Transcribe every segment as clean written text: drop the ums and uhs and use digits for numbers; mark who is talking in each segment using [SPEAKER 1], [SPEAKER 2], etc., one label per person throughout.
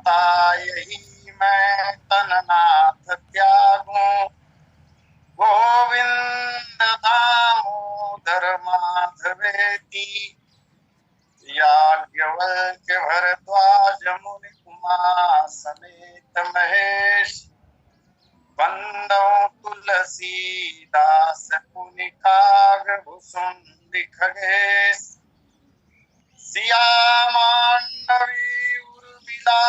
[SPEAKER 1] करता यही मैं तन नाथ त्यागूं। गोविंद दामोदर माधवेति याज्ञवल्क्य भरद्वाज मुनि उमा समेत महेश। बंदौ तुलसीदास पुनि काग खगेश। सिया मांडवी उर्मिला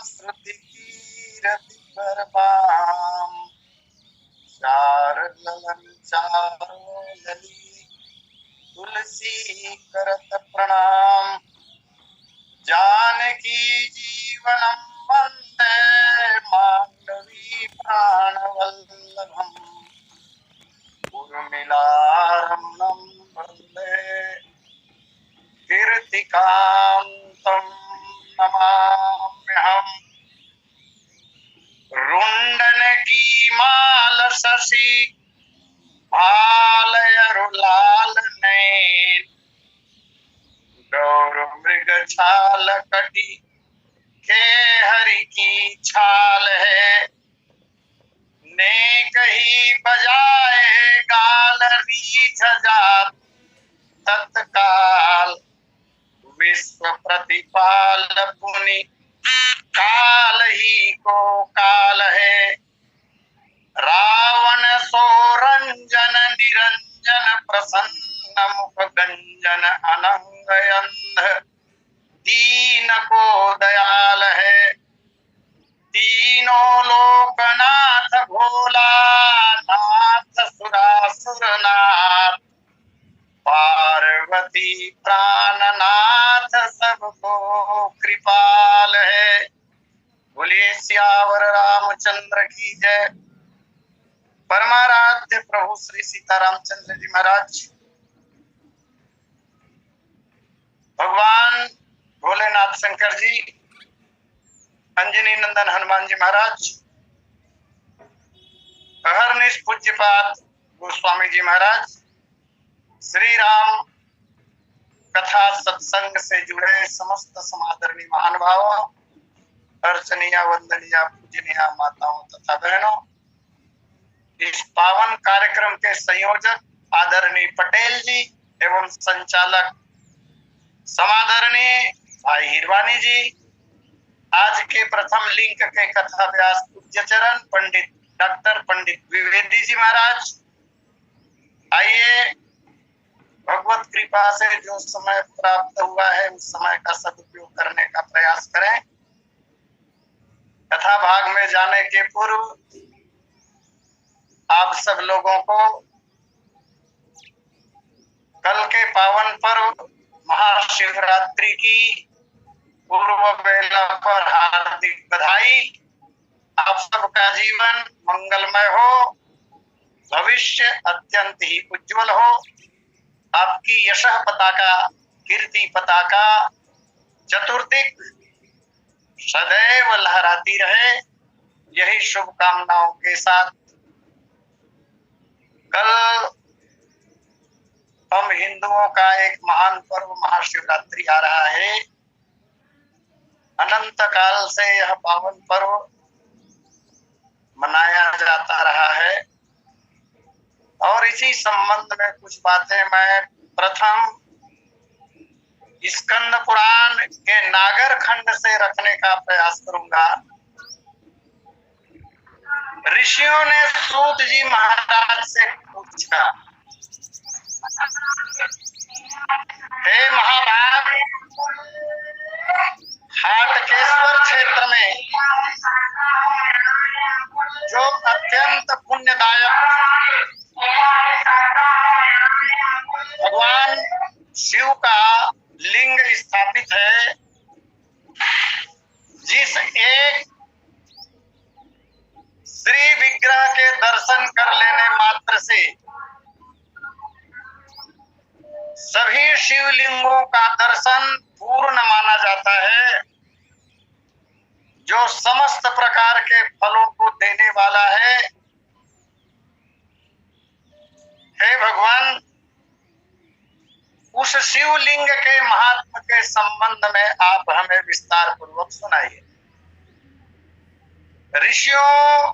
[SPEAKER 1] श्रुति कीरति बरबाम। चार ललन चारों लली तुलसी करत प्रणाम। जानकी जीवनम वंदे मांडवी प्राणवल्लभम। उर्मिला रमणं वंदे कीर्तिकांतं नमाम्यहम्। रुंडन की माल शशि भालयरुलाल नैन। गौर मृग छाल कटी के हरि की छाल है। ने कही बजाए गाल रीझ जात तत्काल। विश्व प्रतिपाल पुनि काल ही को काल है। रावण सो रंजन निरंजन प्रसन्न मुख गंजन अनंग अंध। दीन को दयाल है। तीनों लोकनाथ भोला नाथ सुरासुर नाथ। पार्वती प्राणनाथ सबको कृपाल है। बोलिए सियावर रामचंद्र की जय। परमाराध्य प्रभु श्री सीतारामचंद्र जी महाराज, भगवान भोलेनाथ शंकर जी, अंजनी नंदन हनुमान जी महाराज, अहरनिश पूज्यपाद गोस्वामी जी महाराज, श्री राम कथा सत्संग से जुड़े समस्त समादरणीय महानुभावों, अर्चनीय वंदनीय पूजनीय माताओं तथा बहनों, इस पावन कार्यक्रम के संयोजक आदरणीय पटेल जी एवं संचालक समादरणीय भाई हिरवानी जी, आज के प्रथम लिंक के कथा व्यास पूज्य चरण पंडित डॉक्टर पंडित द्विवेदी जी महाराज, आइए भगवत कृपा से जो समय प्राप्त हुआ है उस समय का सदुपयोग करने का प्रयास करें। कथा भाग में जाने के पूर्व आप सब लोगों को कल के पावन पर्व महाशिवरात्रि की पूर्व बेला पर हार्दिक बधाई। आप सबका जीवन मंगलमय हो, भविष्य अत्यंत ही उज्जवल हो। आपकी यशः पताका, कीर्ति पताका चतुर्दिक सदैव लहराती रहे, यही शुभकामनाओं के साथ कल हम हिंदुओं का एक महान पर्व महाशिवरात्रि आ रहा है। अनंत काल से यह पावन पर्व मनाया जाता रहा है और इसी संबंध में कुछ बातें मैं प्रथम स्कंद पुराण के नागर खंड से रखने का प्रयास करूंगा। ऋषियों ने सूत जी महाराज से पूछा, हे महाभाग, हाटकेश्वर क्षेत्र में जो अत्यंत पुण्यदायक भगवान शिव का लिंग स्थापित है, जिस एक श्री विग्रह के दर्शन कर लेने मात्र से सभी शिवलिंगों का दर्शन पूर्ण माना जाता है, जो समस्त प्रकार के फलों को देने वाला है। हे भगवान, उस शिवलिंग के महात्म के संबंध में आप हमें विस्तार पूर्वक सुनाइए। ऋषियों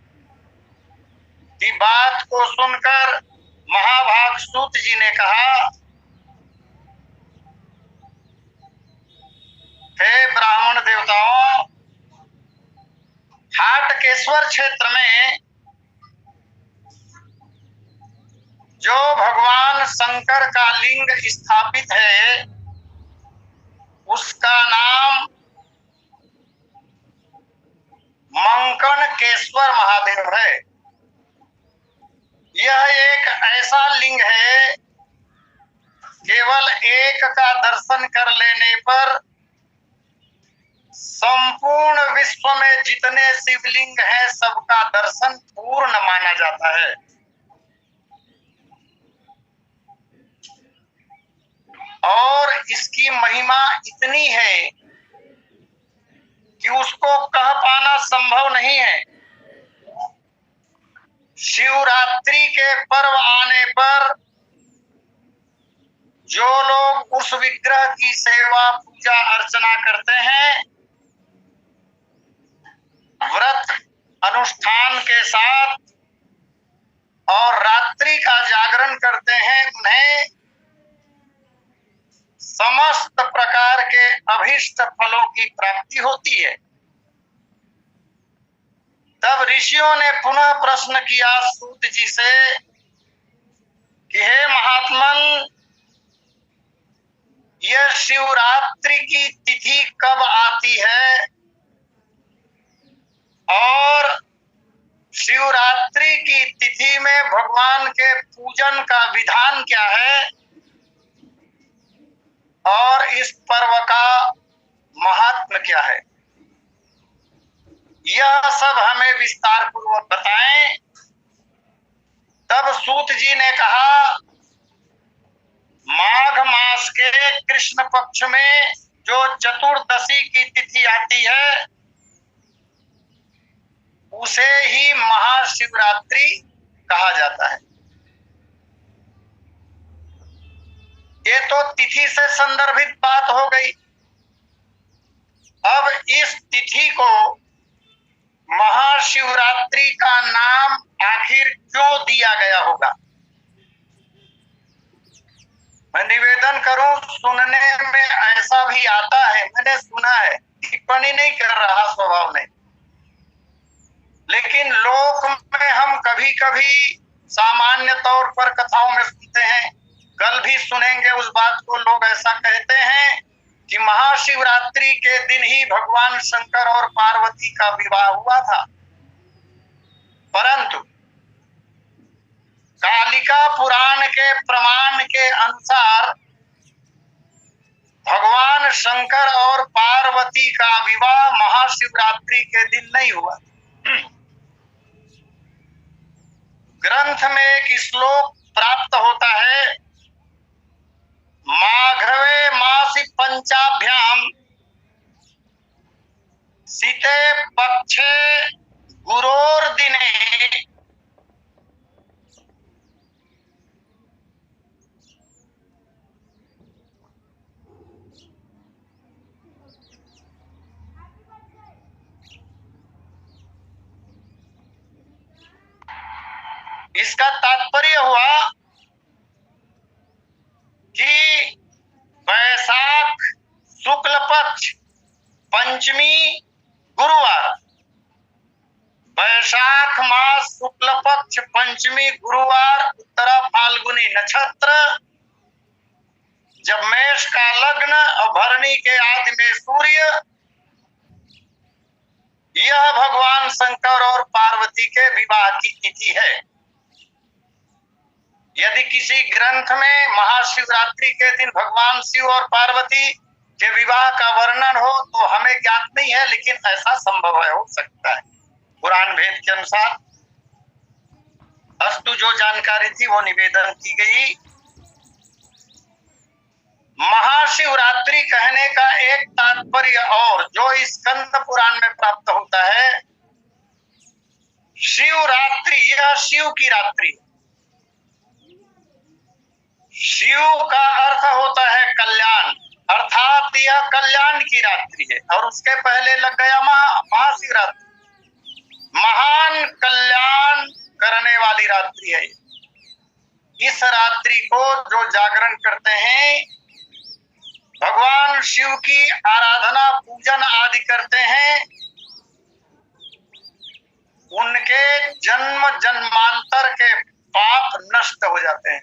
[SPEAKER 1] की बात को सुनकर महाभाग सूत जी ने कहा, हे ब्राह्मण देवताओं, हाटकेश्वर क्षेत्र में जो भगवान शंकर का लिंग स्थापित है उसका नाम मंकणकेश्वर महादेव है। यह एक ऐसा लिंग है, केवल एक का दर्शन कर लेने पर संपूर्ण विश्व में जितने शिवलिंग हैं सबका दर्शन पूर्ण माना जाता है। और इसकी महिमा इतनी है कि उसको कह पाना संभव नहीं है। शिवरात्रि के पर्व आने पर जो लोग उस विग्रह की सेवा पूजा अर्चना करते हैं, व्रत अनुष्ठान के साथ और रात्रि का जागरण करते हैं, उन्हें समस्त प्रकार के अभीष्ट फलों की प्राप्ति होती है। तब ऋषियों ने पुनः प्रश्न किया सूत जी से कि हे महात्मन, यह शिवरात्रि की तिथि कब आती है और शिवरात्रि की तिथि में भगवान के पूजन का विधान क्या है और इस पर्व का महात्म्य क्या है, यह सब हमें विस्तार पूर्वक बताएं। तब सूत जी ने कहा, माघ मास के कृष्ण पक्ष में जो चतुर्दशी की तिथि आती है उसे ही महाशिवरात्रि कहा जाता है। ये तो तिथि से संदर्भित बात हो गई। अब इस तिथि को महाशिवरात्रि का नाम आखिर क्यों दिया गया होगा? मैं निवेदन करूं, सुनने में ऐसा भी आता है, मैंने सुना है, टिप्पणी नहीं कर रहा स्वभाव में, लेकिन लोक में हम कभी कभी सामान्य तौर पर कथाओं में सुनते हैं, कल भी सुनेंगे उस बात को। लोग ऐसा कहते हैं कि महाशिवरात्रि के दिन ही भगवान शंकर और पार्वती का विवाह हुआ था, परंतु कालिका पुराण के प्रमाण के अनुसार भगवान शंकर और पार्वती का विवाह महाशिवरात्रि के दिन नहीं हुआ। ग्रंथ में एक श्लोक प्राप्त होता है, माघवे मासी पंचाभ्याम सीते पक्षे गुरोर दिने इसका तात्पर्य हुआ कि वैशाख शुक्ल पक्ष पंचमी गुरुवार, वैशाख मास शुक्ल पक्ष पंचमी गुरुवार, उत्तरा फाल्गुनी नक्षत्र, जब मेष का लग्न और भरणी के आदि में सूर्य, यह भगवान शंकर और पार्वती के विवाह की तिथि है। यदि किसी ग्रंथ में महाशिवरात्रि के दिन भगवान शिव और पार्वती के विवाह का वर्णन हो तो हमें ज्ञात नहीं है, लेकिन ऐसा संभव है, हो सकता है। पुराण भेद के अनुसार अस्तु जो जानकारी थी वो निवेदन की गई। महाशिवरात्रि कहने का एक तात्पर्य और जो स्कंद पुराण में प्राप्त होता है, शिवरात्रि यह शिव की रात्रि। शिव का अर्थ होता है कल्याण, अर्थात यह कल्याण की रात्रि है। और उसके पहले लग गया महाशिवरात्रि। होती है। इस रात्रि को जो जागरण करते हैं, भगवान शिव की आराधना पूजन आदि करते हैं, उनके जन्म जन्मांतर के पाप नष्ट हो जाते हैं।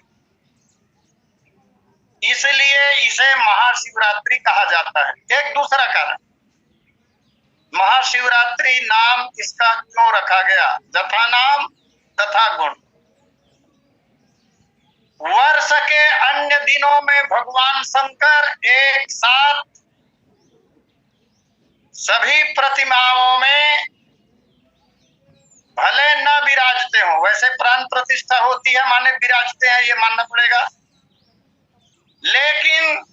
[SPEAKER 1] इसलिए इसे महाशिवरात्रि कहा जाता है। एक दूसरा कारण, महाशिवरात्रि नाम इसका क्यों रखा गया? जथा नाम तथा गुण। वर्ष के अन्य दिनों में भगवान शंकर एक साथ सभी प्रतिमाओं में भले न विराजते हो, वैसे प्राण प्रतिष्ठा होती है माने विराजते हैं, ये मानना पड़ेगा, लेकिन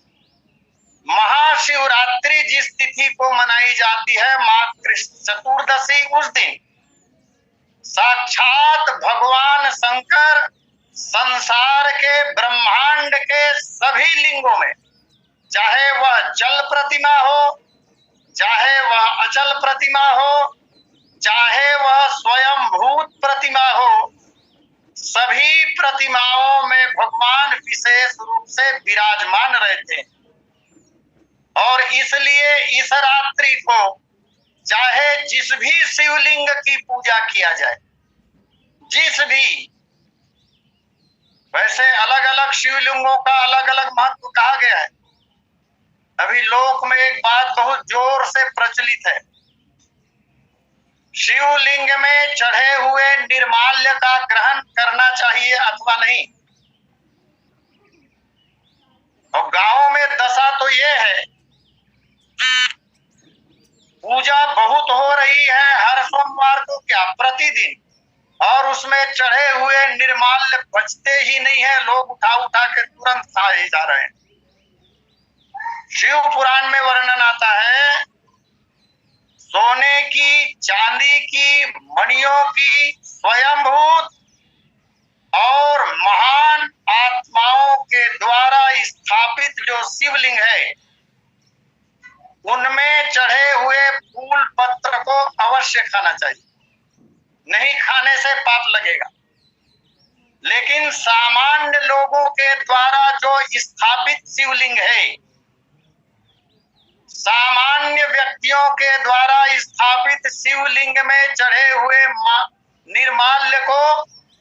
[SPEAKER 1] महाशिवरात्रि जिस तिथि को मनाई जाती है, माघ कृष्ण चतुर्दशी, उस दिन साक्षात भगवान शंकर संसार के ब्रह्मांड के सभी लिंगों में, चाहे वह चल प्रतिमा हो, चाहे वह अचल प्रतिमा हो, चाहे वह स्वयं भूत प्रतिमा हो, सभी प्रतिमाओं में भगवान विशेष रूप से विराजमान रहते हैं। और इसलिए इस रात्रि को चाहे जिस भी शिवलिंग की पूजा किया जाए, जिस भी, वैसे अलग अलग शिवलिंगों का अलग अलग महत्व कहा गया है। अभी लोक में एक बात बहुत जोर से प्रचलित है, शिवलिंग में चढ़े हुए निर्माल्य का ग्रहण करना चाहिए अथवा नहीं। और गांव में दशा तो ये है, पूजा बहुत हो रही है हर सोमवार को, क्या प्रतिदिन, और उसमें चढ़े हुए निर्माल्य बचते ही नहीं है, लोग उठा उठा के तुरंत खा ही जा रहे हैं। शिव पुराण में वर्णन आता है, सोने की, चांदी की, मणियों की, स्वयंभूत और महान आत्माओं के द्वारा स्थापित जो शिवलिंग है, उनमें चढ़े हुए फूल पत्र को अवश्य खाना चाहिए, नहीं खाने से पाप लगेगा। लेकिन सामान्य लोगों के द्वारा जो स्थापित शिवलिंग है, सामान्य व्यक्तियों के द्वारा स्थापित शिवलिंग में चढ़े हुए निर्माल्य को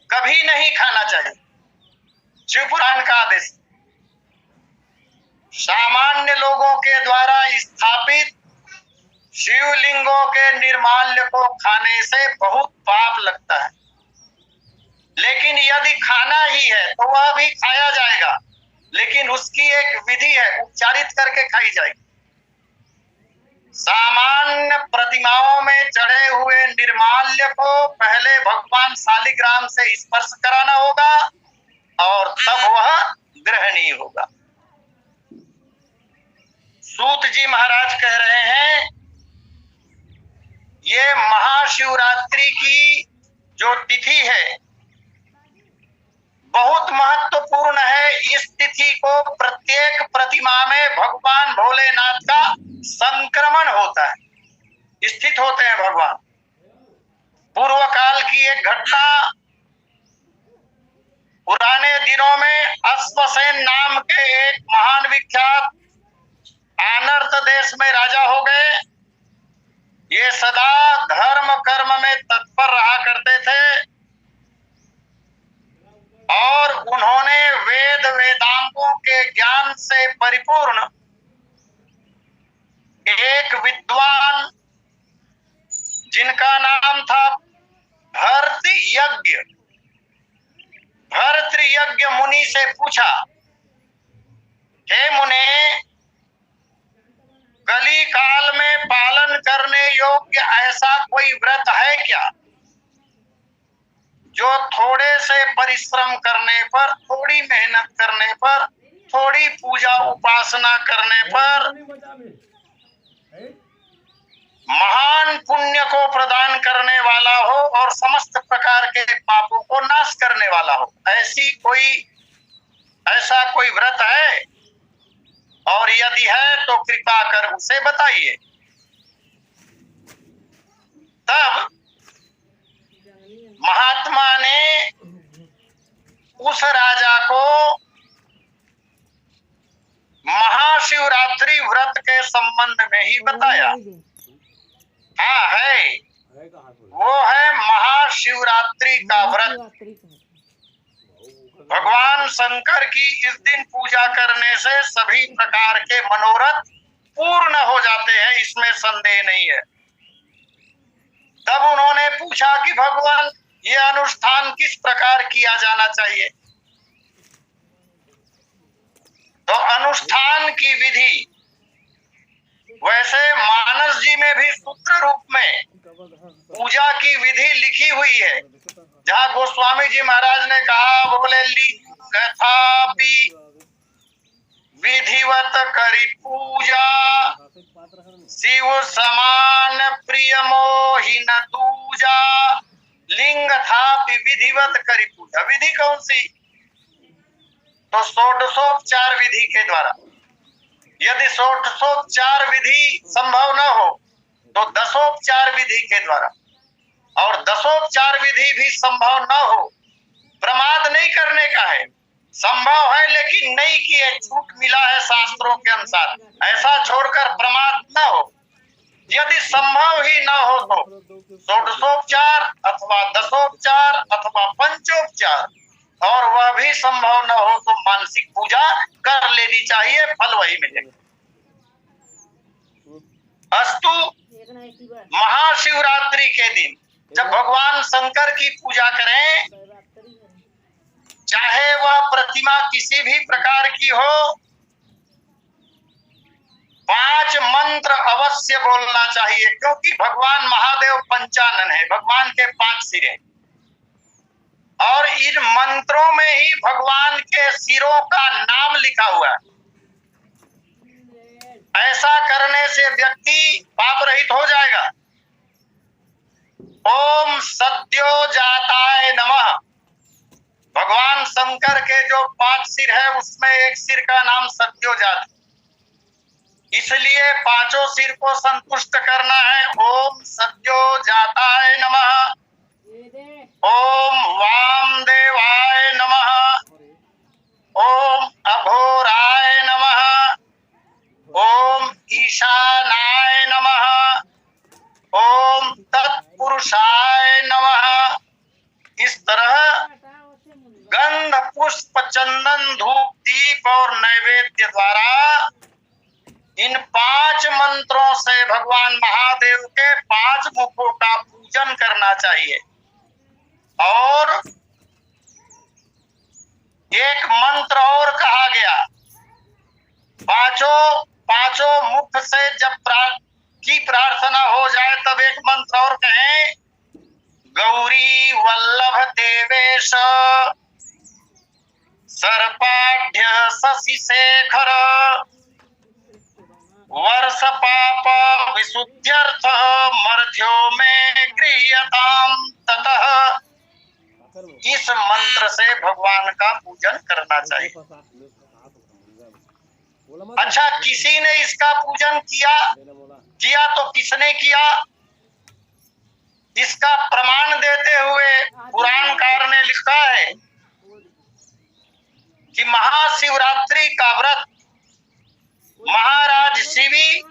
[SPEAKER 1] कभी नहीं खाना चाहिए। शिव पुराण का आदेश, सामान्य लोगों के द्वारा स्थापित शिवलिंगों के निर्माल्य को खाने से बहुत पाप लगता है। लेकिन यदि खाना ही है तो वह भी खाया जाएगा, लेकिन उसकी एक विधि है, उपचारित करके खाई जाएगी। सामान्य प्रतिमाओं में चढ़े हुए निर्माल्य को पहले भगवान शालिग्राम से स्पर्श कराना होगा और तब वह ग्रहणीय होगा। सूत जी महाराज कह रहे हैं, ये महाशिवरात्रि की जो तिथि है बहुत महत्वपूर्ण है। इस तिथि को प्रत्येक प्रतिमा में भगवान भोलेनाथ का संक्रमण होता है, स्थित होते हैं भगवान। पूर्व काल की एक घटना, पुराने दिनों में अश्वसेन नाम के एक महान विख्यात अनर्थ देश में राजा हो गए। ये सदा धर्म कर्म में तत्पर रहा करते थे और उन्होंने वेद वेदांगों के ज्ञान से परिपूर्ण एक विद्वान जिनका नाम था भर्तृयज्ञ, भर्तृयज्ञ मुनि से पूछा, हे मुने, कली काल में पालन करने योग्य ऐसा कोई व्रत है क्या जो थोड़े से परिश्रम करने पर, थोड़ी मेहनत करने पर, थोड़ी पूजा उपासना करने पर महान पुण्य को प्रदान करने वाला हो और समस्त प्रकार के पापों को नाश करने वाला हो? ऐसा कोई व्रत है? और यदि है तो कृपा कर उसे बताइए। तब महात्मा ने में ही बताया। हाँ है, वो है महाशिवरात्रि का व्रत। भगवान शंकर की इस दिन पूजा करने से सभी प्रकार के मनोरथ पूर्ण हो जाते हैं, इसमें संदेह नहीं है। तब उन्होंने पूछा कि भगवान ये अनुष्ठान किस प्रकार किया जाना चाहिए। तो अनुष्ठान की विधि वैसे मानस जी में भी सूत्र रूप में पूजा की विधि लिखी हुई है, जहाँ गोस्वामी जी महाराज ने कहा, बोले लिंगथापि विधिवत करी पूजा, शिव समान प्रिय मोहि न दूजा। लिंग था विधिवत करी पूजा। विधि कौन सी? तो षोडशोपचार विधि के द्वारा। यदि षोडशोपचार विधि संभव न हो तो दशोपचार विधि के द्वारा, और दशोपचार विधि भी संभव न हो, प्रमाद नहीं करने का है, संभव है लेकिन नहीं किए, छूट मिला है शास्त्रों के अनुसार, ऐसा छोड़कर प्रमाद न हो। यदि संभव ही न हो तो षोडशोपचार अथवा दशोपचार अथवा पंचोपचार, और वह भी संभव न हो तो मानसिक पूजा कर लेनी चाहिए, फल वही मिलेगा। अस्तु, महाशिवरात्रि के दिन जब भगवान शंकर की पूजा करें, चाहे वह प्रतिमा किसी भी प्रकार की हो, 5 मंत्र अवश्य बोलना चाहिए, क्योंकि भगवान महादेव पंचानन है, भगवान के 5 सिर हैं, और इन मंत्रों में ही भगवान के सिरों का नाम लिखा हुआ है। ऐसा करने से व्यक्ति पाप रहित हो जाएगा। ओम सद्यो जाताय नमः। भगवान शंकर के जो 5 सिर है उसमें एक सिर का नाम सद्योजात, इसलिए 5 सिर को संतुष्ट करना है। ओम सद्योजाताय नमः, ओम वामदेवाय नमः, ओम अघोराय नमः, ओम ईशानाय नमः, ओम तत्पुरुषाय नमः। इस तरह गंध पुष्प चंदन धूप दीप और नैवेद्य द्वारा इन 5 मंत्रों से भगवान महादेव के 5 मुखों का पूजन करना चाहिए। और एक मंत्र और कहा गया, पांचों मुख से जब प्रार्थना हो जाए तब एक मंत्र और कहें, गौरी वल्लभ देवेश सर्पाढ्य शशि शेखर वर्ष पाप विशुद्ध्यर्थ मर्ध्यो में गृह्यताम ततः। इस मंत्र से भगवान का पूजन करना चाहिए। अच्छा, किसी ने इसका पूजन किया तो किसने किया? इसका प्रमाण देते हुए पुराणकार ने लिखा है कि महाशिवरात्रि का व्रत महाराज शिवी,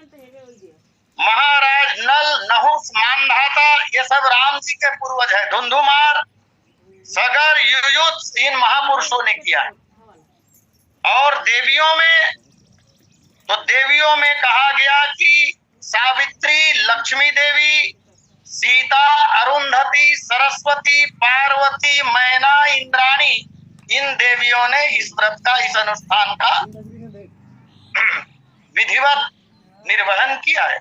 [SPEAKER 1] महाराज नल, नहुस, मानधाता, ये सब राम जी के पूर्वज है। धुंधुमार, सगर, युयुत्स, इन महापुरुषों ने किया है। और देवियों में कहा गया कि सावित्री, लक्ष्मी देवी, सीता, अरुंधति, सरस्वती, पार्वती, मैना, इंद्राणी, इन देवियों ने इस व्रत का, इस अनुष्ठान का विधिवत निर्वहन किया है।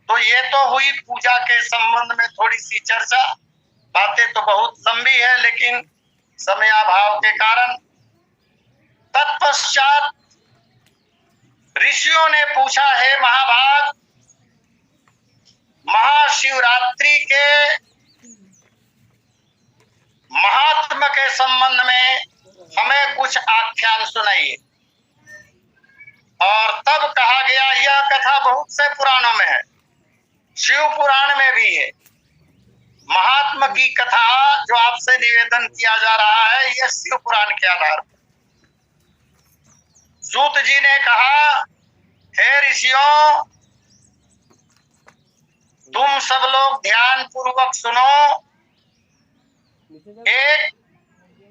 [SPEAKER 1] तो ये तो हुई पूजा के संबंध में थोड़ी सी चर्चा। बातें तो बहुत लंबी है लेकिन समयाभाव के कारण। तत्पश्चात ऋषियों ने पूछा, है महाभाग, महाशिवरात्रि के महात्म के संबंध में हमें कुछ आख्यान सुनाइए। और तब कहा गया, यह कथा बहुत से पुराणों में है, शिव पुराण में भी है। महात्मा की कथा जो आपसे निवेदन किया जा रहा है, यह शिव पुराण के आधार पर। सूत जी ने कहा, हे ऋषियों, तुम सब लोग ध्यान पूर्वक सुनो। एक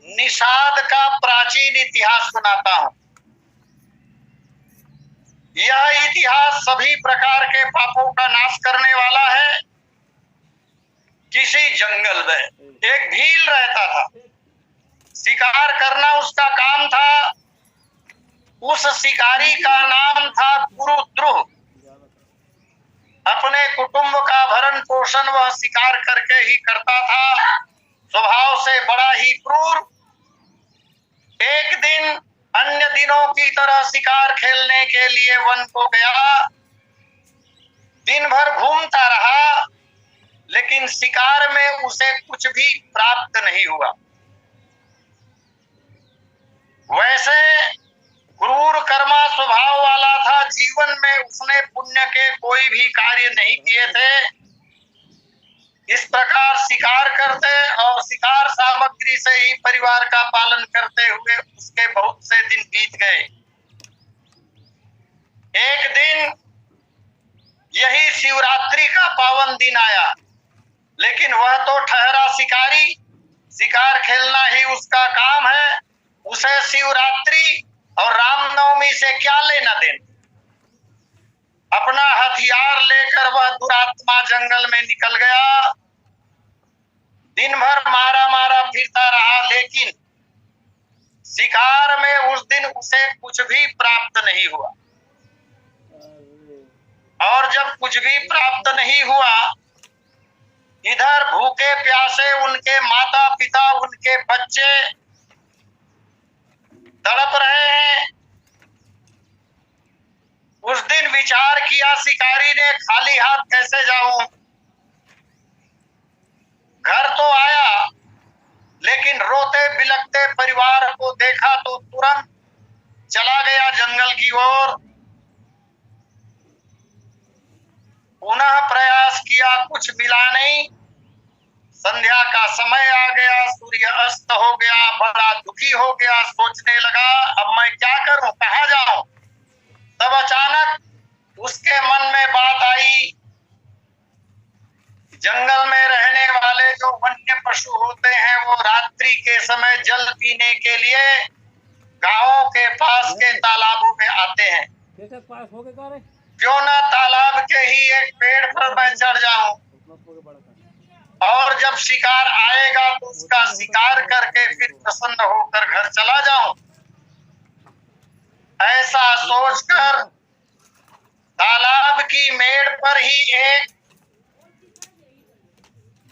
[SPEAKER 1] निषाद का प्राचीन इतिहास सुनाता हूं। यह इतिहास सभी प्रकार के पापों का नाश करने वाला है। किसी जंगल में एक भील रहता था। शिकार करना उसका काम था। उस शिकारी का नाम था गुरुद्रुह। अपने कुटुंब का भरण पोषण वह शिकार करके ही करता था। स्वभाव से बड़ा ही क्रूर। एक दिन अन्य दिनों की तरह शिकार खेलने के लिए वन को गया। दिन भर घूमता रहा, लेकिन शिकार में उसे कुछ भी प्राप्त नहीं हुआ। वैसे क्रूर कर्मा स्वभाव वाला था। जीवन में उसने पुण्य के कोई भी कार्य नहीं किए थे। इस प्रकार शिकार करते और शिकार सामग्री से ही परिवार का पालन करते हुए उसके बहुत से दिन बीत गए। एक दिन यही शिवरात्रि का पावन दिन आया, लेकिन वह तो ठहरा शिकारी। शिकार खेलना ही उसका काम है। उसे शिवरात्रि और रामनवमी से क्या लेना देना। अपना हथियार लेकर वह दुरात्मा जंगल में निकल गया। दिन भर मारा मारा फिरता रहा, लेकिन शिकार में उस दिन उसे कुछ भी प्राप्त नहीं हुआ। और जब कुछ भी प्राप्त नहीं हुआ, इधर भूखे प्यासे उनके माता पिता, उनके बच्चे तड़प रहे हैं। उस दिन विचार किया शिकारी ने, खाली हाथ कैसे जाऊं। घर तो आया, लेकिन रोते बिलखते परिवार को देखा तो तुरंत चला गया जंगल की ओर। पुनः प्रयास किया, कुछ मिला नहीं। संध्या का समय आ गया, सूर्य अस्त हो गया, बड़ा दुखी हो गया। सोचने लगा, अब मैं क्या करूं, कहां जाऊं। तब अचानक उसके मन में बात आई, जंगल में रहने वाले जो वन्य पशु होते हैं वो रात्रि के समय जल पीने के लिए गांवों के पास के तालाबों में आते हैं। क्यों ना तालाब के ही एक पेड़ पर मैं चढ़ जाऊं, और जब शिकार आएगा तो उसका शिकार करके फिर प्रसन्न होकर घर चला जाऊं। ऐसा सोचकर तालाब की मेड़ पर ही एक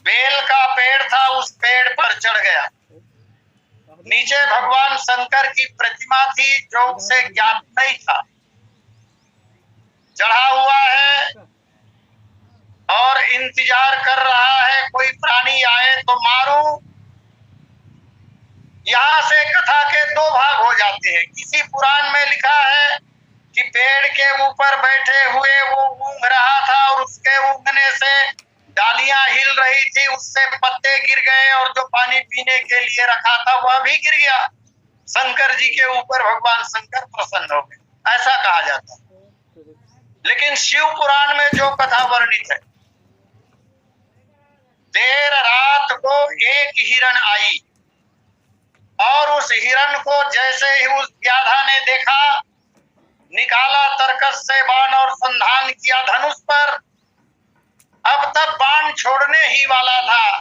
[SPEAKER 1] बेल का पेड़ था, उस पेड़ पर चढ़ गया। नीचे भगवान शंकर की प्रतिमा थी, जो उसे ज्ञात नहीं था। चढ़ा हुआ है और इंतजार कर रहा है कोई प्राणी आए तो मारूं। यहाँ से कथा के दो भाग हो जाते हैं। किसी पुराण में लिखा है कि पेड़ के ऊपर बैठे हुए वो ऊँघ रहा था और उसके ऊँघने से डालियां हिल रही थी, उससे पत्ते गिर गए और जो पानी पीने के लिए रखा था वह भी गिर गया। शंकर जी के ऊपर भगवान शंकर प्रसन्न हो गए, ऐसा कहा जाता है। लेकिन शिव पुराण में जो कथा वर्णित है, देर रात को एक हिरण आई और उस हिरण को जैसे ही उस व्याधा ने देखा, निकाला तरकस से बाण और संधान किया धनुष पर। अब तब बाण छोड़ने ही वाला था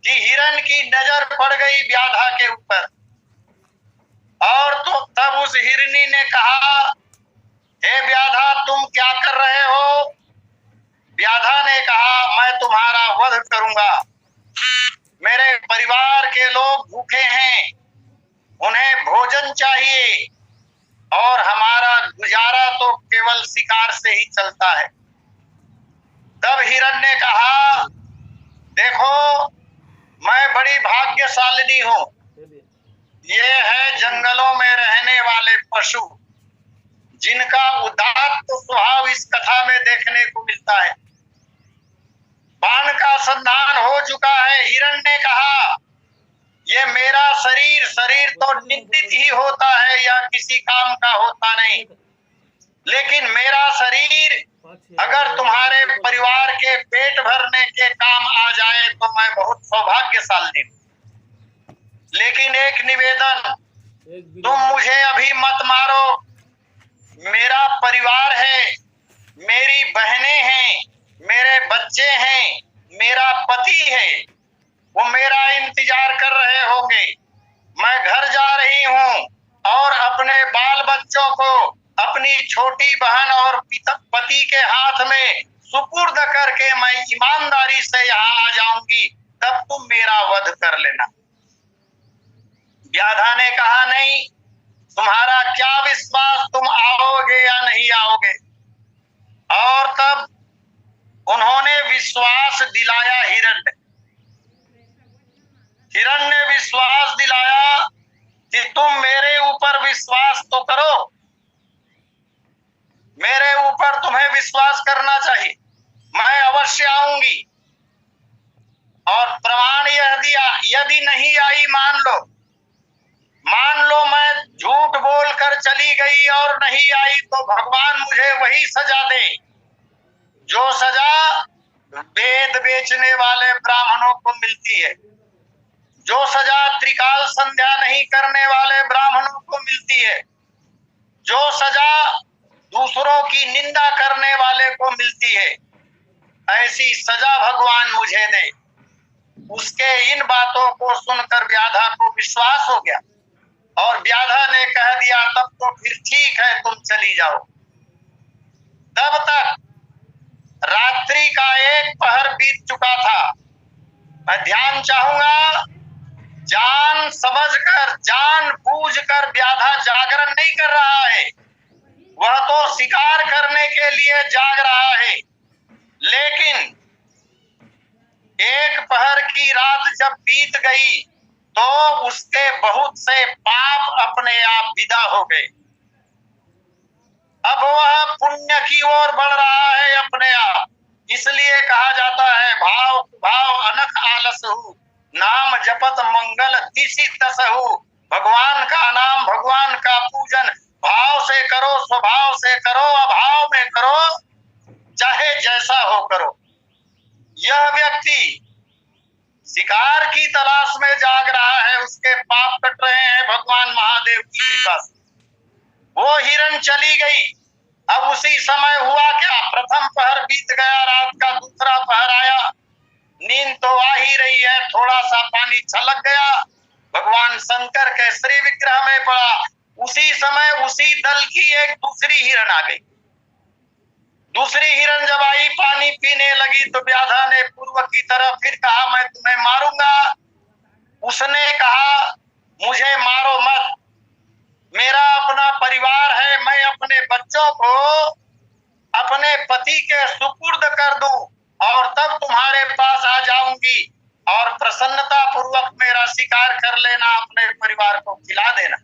[SPEAKER 1] कि हिरण की नजर पड़ गई व्याधा के ऊपर। और तो तब उस हिरनी ने कहा, हे व्याधा, तुम क्या कर रहे हो। व्याधा ने कहा, मैं तुम्हारा वध करूंगा। मेरे परिवार के लोग भूखे हैं, उन्हें भोजन चाहिए, और हमारा गुजारा तो केवल शिकार से ही चलता है। तब हिरण ने कहा, देखो, मैं बड़ी भाग्यशालिनी हूँ। ये है जंगलों में रहने वाले पशु, जिनका उदात्त स्वभाव इस कथा में देखने को मिलता है। बाण का संधान हो चुका है। हिरण ने कहा, ये मेरा शरीर तो निंदित ही होता है या किसी काम का होता नहीं, लेकिन मेरा शरीर अगर तुम्हारे परिवार के पेट भरने के काम आ जाए तो मैं बहुत सौभाग्यशाली हूँ। लेकिन एक निवेदन, तुम मुझे अभी मत मारो। मेरा परिवार है, मेरी बहनें हैं, मेरे बच्चे हैं, मेरा पति है, वो मेरा इंतजार कर रहे होंगे। मैं घर जा रही हूँ और अपने बाल बच्चों को अपनी छोटी बहन और पति के हाथ में सुपुर्द करके मैं ईमानदारी से यहाँ आ जाऊंगी, तब तुम मेरा वध कर लेना। व्याधा ने कहा, नहीं, तुम्हारा क्या विश्वास, तुम आओगे या नहीं आओगे। और तब उन्होंने विश्वास दिलाया हिरण्य। हिरण्य ने विश्वास दिलाया कि तुम मेरे ऊपर विश्वास तो करो, मेरे ऊपर तुम्हें विश्वास करना चाहिए, मैं अवश्य आऊंगी। और प्रमाण यह दिया, यदि नहीं आई मान लो मैं झूठ बोलकर चली गई और नहीं आई तो भगवान मुझे वही सजा दे जो सजा वेद बेचने वाले ब्राह्मणों को मिलती है, जो सजा त्रिकाल संध्या नहीं करने वाले ब्राह्मणों को मिलती है, जो सजा दूसरों की निंदा करने वाले को मिलती है, ऐसी सजा भगवान मुझे दे। उसके इन बातों को सुनकर व्याधा को विश्वास हो गया और व्याधा ने कह दिया, तब तो फिर ठीक है, तुम चली जाओ। तब तक रात्रि का एक पहर बीत चुका था। मैं ध्यान चाहूंगा, जान समझकर, जान बूझकर व्याधा जागरण नहीं कर रहा है, वह तो शिकार करने के लिए जाग रहा है। लेकिन एक पहर की रात जब बीत गई तो उसके बहुत से पाप अपने आप विदा हो गए। अब वह पुण्य की ओर बढ़ रहा है अपने आप। इसलिए कहा जाता है, भाव भाव अनख आलसहु, नाम जपत मंगल तिसि तसहु। भगवान का नाम, भगवान का पूजन भाव से करो, स्वभाव से करो, अभाव में करो, चाहे जैसा हो करो। यह व्यक्ति शिकार की तलाश में जाग रहा है, उसके पाप कट रहे हैं भगवान महादेव की कृपा से। वो हिरण चली गई। अब उसी समय हुआ क्या, प्रथम पहर बीत गया, रात का दूसरा पहर आया। नींद तो आ ही रही है, थोड़ा सा पानी छलक गया, भगवान शंकर के श्री विग्रह में पड़ा। उसी समय उसी दल की एक दूसरी हिरण आ गई। दूसरी हिरण जब आई, पानी पीने लगी तो व्याधा ने पूर्व की तरफ फिर कहा, मैं तुम्हें मारूंगा। उसने कहा, मुझे मारो मत, मेरा अपना परिवार है, मैं अपने बच्चों को अपने पति के सुपुर्द कर दूं और तब तुम्हारे पास आ जाऊंगी और प्रसन्नता पूर्वक मेरा शिकार कर लेना, अपने परिवार को खिला देना।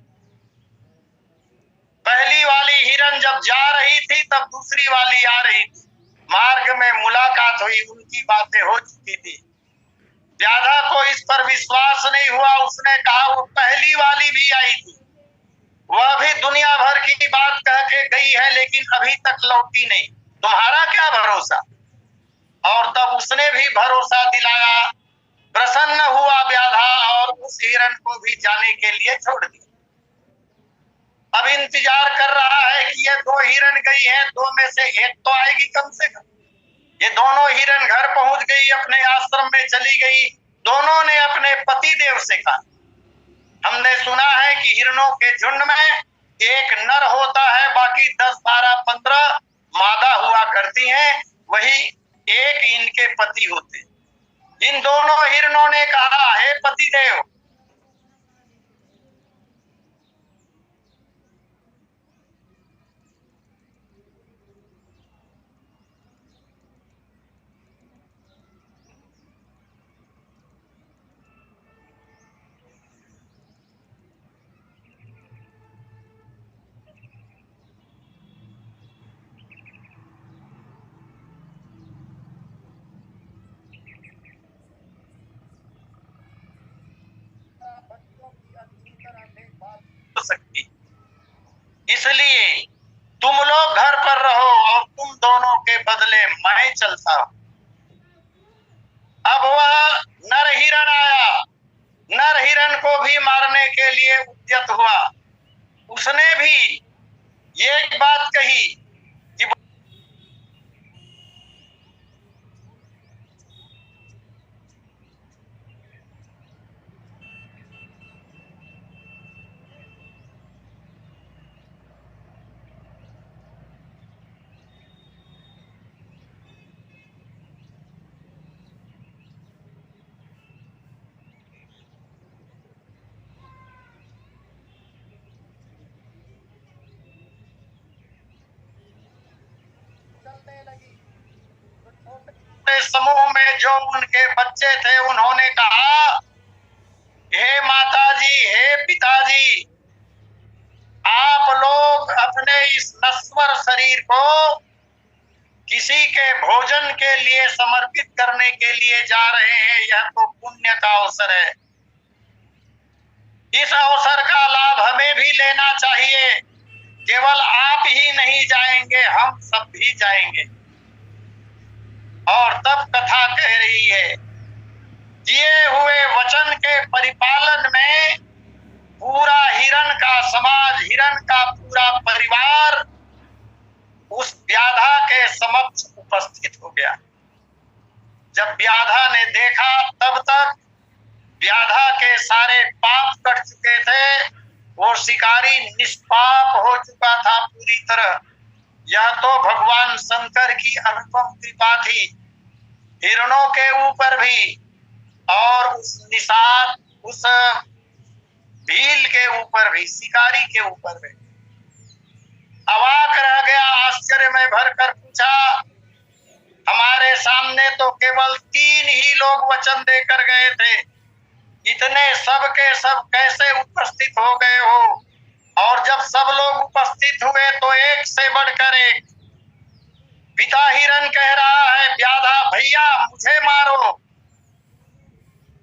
[SPEAKER 1] पहली वाली हिरण जब जा रही थी तब दूसरी वाली आ रही थी। मार्ग में मुलाकात हुई, उनकी बातें हो चुकी थी। व्याधा को इस पर विश्वास नहीं हुआ। उसने कहा, वो पहली वाली भी आई थी, वह भी दुनिया भर की बात कह के गई है, लेकिन अभी तक लौटी नहीं, तुम्हारा क्या भरोसा। और तब उसने भी भरोसा दिलाया। प्रसन्न हुआ व्याधा और उस हिरण को भी जाने के लिए छोड़ दिया। अब इंतजार कर रहा है कि ये दो हिरण गई हैं, दो में से एक तो आएगी कम से कम। ये दोनों हिरण घर पहुंच गई, अपने आश्रम में चली गई। दोनों ने अपने पति देव से कहा, हमने सुना है कि हिरणों के झुंड में एक नर होता है, बाकी 10, 12, 15 मादा हुआ करती हैं, वही एक इनके पति होते। इन दोनों हिरणों ने कहा, हे पति देव, सकती, इसलिए तुम लोग घर पर रहो और तुम दोनों के बदले मैं चलता हूं। अब वह नर हिरण आया, नर हिरण को भी मारने के लिए उद्यत हुआ। उसने भी ये बात कही कि समूह में जो उनके बच्चे थे उन्होंने कहा, हे माताजी, हे पिताजी, आप लोग अपने इस नश्वर शरीर को किसी के भोजन के लिए समर्पित करने के लिए जा रहे हैं। यह तो पुण्य का अवसर है। इस अवसर का लाभ हमें भी लेना चाहिए। केवल आप ही नहीं जाएंगे, हम सब भी जाएंगे। और तब कथा कह रही है, दिए हुए वचन के परिपालन में पूरा हिरण का समाज, हिरण का पूरा परिवार उस व्याधा के समक्ष उपस्थित हो गया। जब व्याधा ने देखा, तब तक व्याधा के सारे पाप कट चुके थे। वो शिकारी निष्पाप हो चुका था पूरी तरह। यह तो भगवान शंकर की अनुपम कृपा थी, हिरणों के ऊपर भी और उस निषाद, उस भील के ऊपर भी, शिकारी के ऊपर भी। अवाक रह गया, आश्चर्य में भरकर पूछा, हमारे सामने तो केवल 3 ही लोग वचन देकर गए थे, इतने सब के सब कैसे उपस्थित हो गए हो? और जब सब लोग उपस्थित हुए तो एक से बढ़कर एक। पिता हिरण कह रहा है, व्याधा भैया मुझे मारो।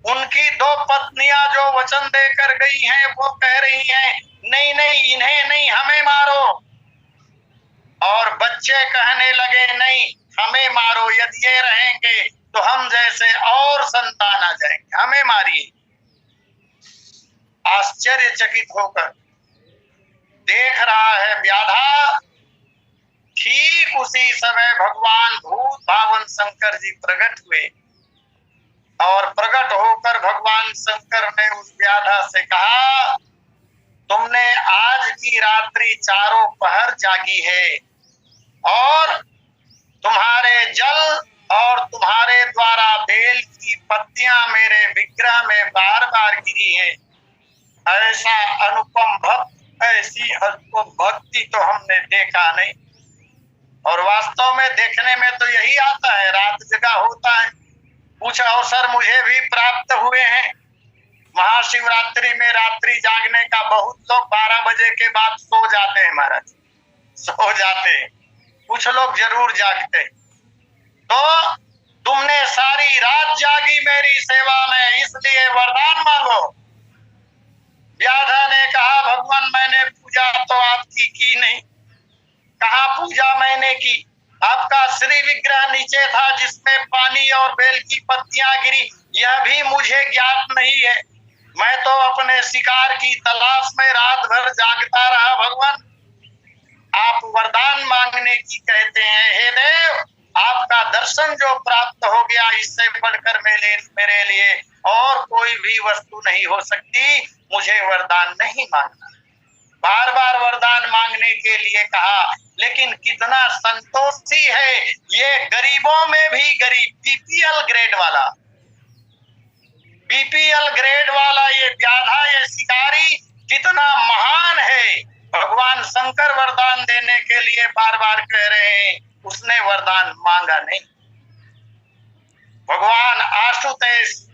[SPEAKER 1] उनकी 2 पत्नियां जो वचन देकर गई हैं वो कह रही हैं, नहीं नहीं, इन्हें नहीं, हमें मारो। और बच्चे कहने लगे, नहीं हमें मारो, यदि ये रहेंगे तो हम जैसे और संतान आ जाएंगे, हमें मारिए। आश्चर्यचकित होकर देख रहा है व्याधा। ठीक उसी समय भगवान भूत भावन शंकर जी प्रकट हुए और प्रकट होकर भगवान शंकर ने उस व्याधा से कहा, तुमने आज की रात्रि चारों पहर जागी है और तुम्हारे जल और तुम्हारे द्वारा बेल की पत्तियां मेरे विग्रह में बार बार गिरी है। ऐसा अनुपम भक्त, ऐसी अनुपम भक्ति तो हमने देखा नहीं। और वास्तव में देखने में तो यही आता है, रात जगा होता है। कुछ अवसर मुझे भी प्राप्त हुए हैं। महाशिवरात्रि में रात्रि जागने का बहुत लोग 12 बजे के बाद सो जाते हैं महाराज, सो जाते हैं, कुछ लोग जरूर जागते हैं। तो तुमने सारी रात जागी मेरी सेवा में, इसलिए वरदान मांगो। व्याधा ने कहा, भगवान मैंने पूजा तो आपकी की नहीं। कहाँ पूजा मैंने की? आपका श्री विग्रह नीचे था जिसमें पानी और बेल की पत्तियां गिरी, यह भी मुझे ज्ञात नहीं है। मैं तो अपने शिकार की तलाश में रात भर जागता रहा। भगवान आप वरदान मांगने की कहते हैं, हे देव आपका दर्शन जो प्राप्त हो गया, इससे बढ़कर मेरे लिए और कोई भी वस्तु नहीं हो सकती। मुझे वरदान नहीं मांगना। बार बार वरदान मांगने के लिए कहा, लेकिन कितना संतोषी है ये गरीबों में भी गरीब, बीपीएल ग्रेड वाला, बीपीएल ग्रेड वाला ये व्याधा, ये शिकारी कितना महान है। भगवान शंकर वरदान देने के लिए बार बार कह रहे हैं, उसने वरदान मांगा नहीं। भगवान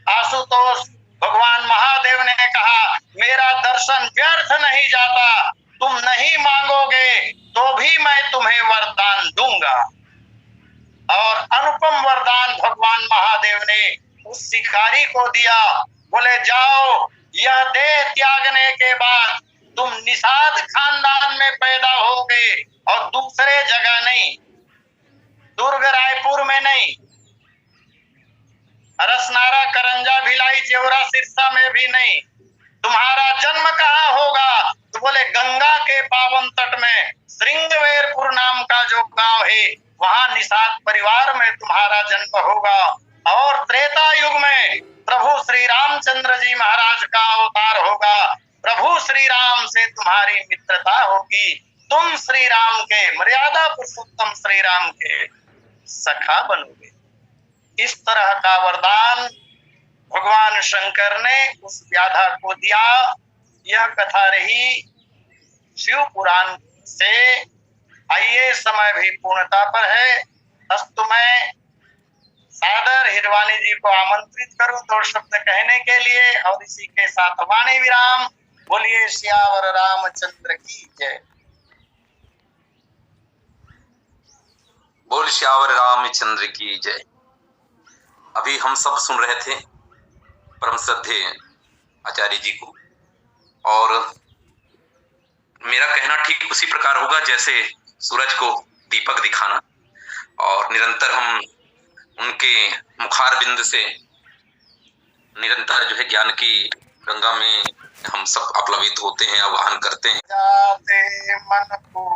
[SPEAKER 1] आशुतोष भगवान महादेव ने कहा, मेरा दर्शन व्यर्थ नहीं जाता, तुम नहीं मांगोगे तो भी मैं तुम्हें वरदान दूंगा। और अनुपम वरदान भगवान महादेव ने उस शिकारी को दिया। बोले, जाओ, यह देह त्यागने के बाद तुम निषाद खानदान में पैदा होगे और दूसरे जगह नहीं, दुर्ग रायपुर में नहीं, रसनारा करंजा भिलाई जेवरा सिरसा में भी नहीं। तुम्हारा जन्म कहाँ होगा? तो बोले गंगा के पावन तट में श्रृंगवेरपुर नाम का जो गांव है, वहां निषाद परिवार में तुम्हारा जन्म होगा। और त्रेता युग में प्रभु श्री रामचंद्र जी महाराज का अवतार होगा। प्रभु श्री राम से तुम्हारी मित्रता होगी। तुम श्री राम के, मर्यादा पुरुषोत्तम श्री राम के सखा बनोगे। इस तरह का वरदान भगवान शंकर ने उस व्याधा को दिया। यह कथा रही शिव पुराण से। आइए, समय भी पूर्णता पर है। अस्तु मैं सादर हिरवानी जी को आमंत्रित करूं 2 शब्द कहने के लिए, और इसी के साथ वाणी विराम। बोलिए सियावर रामचंद्र की जय।
[SPEAKER 2] बोल श्यावर रामचंद्र की जय। अभी हम सब सुन रहे थे परम श्रद्धेय आचार्य जी को, और मेरा कहना ठीक उसी प्रकार होगा जैसे सूरज को दीपक दिखाना, और निरंतर हम उनके मुखार बिंद से निरंतर जो है ज्ञान की गंगा में हम सब अपलवित होते हैं, आवाहन करते हैं।
[SPEAKER 1] जाते मन को